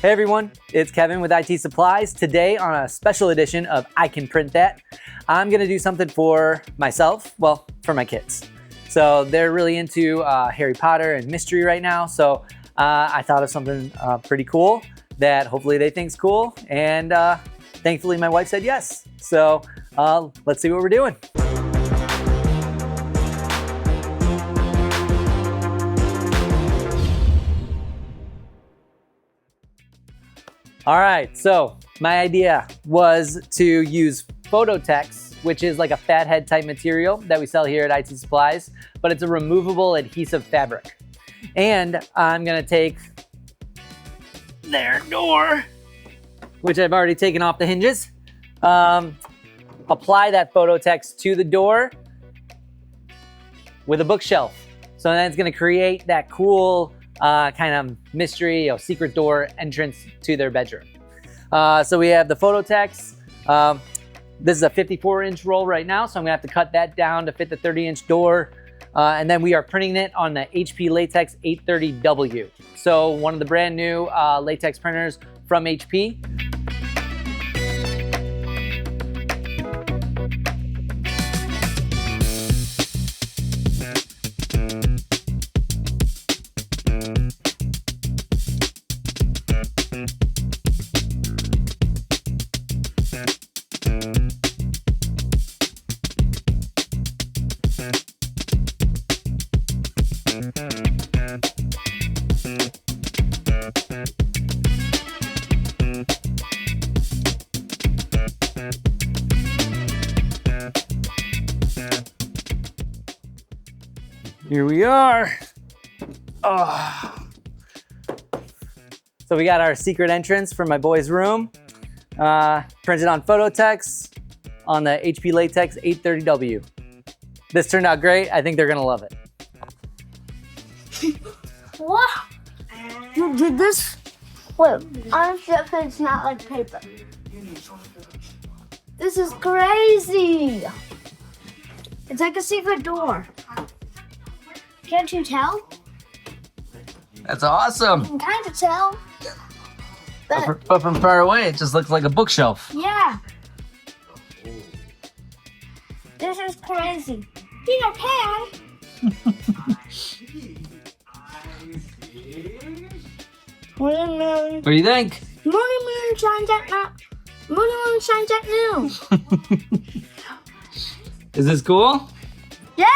Hey everyone, it's Kevin with IT Supplies. Today on a special edition of I Can Print That, I'm gonna do something for myself, well, for my kids. So they're really into Harry Potter and mystery right now, so I thought of something pretty cool that hopefully they think's cool, and thankfully my wife said yes. So let's see what we're doing. All right, so my idea was to use Photo-Tex, which is like a fathead type material that we sell here at IT Supplies, but it's a removable adhesive fabric. And I'm gonna take their door, which I've already taken off the hinges, apply that Photo-Tex to the door with a bookshelf. So then it's gonna create that cool kind of mystery, secret door entrance to their bedroom. So we have the Photo-Tex. This is a 54-inch roll right now, so I'm gonna have to cut that down to fit the 30-inch door. And then we are printing it on the HP Latex 830W. So one of the brand new latex printers from HP. Here we are. Oh. So we got our secret entrance for my boy's room. Printed on Photo-Tex on the HP Latex 830W. This turned out great. I think they're gonna love it. What? You did this? Wait, honestly, it's not like paper. This is crazy. It's like a secret door. Can't you tell? That's awesome. You can kind of tell. But from far away, it just looks like a bookshelf. Yeah. This is crazy. Peter Pan. What do you think? Moon shines at night. Moon shines at noon. Is this cool? Yeah.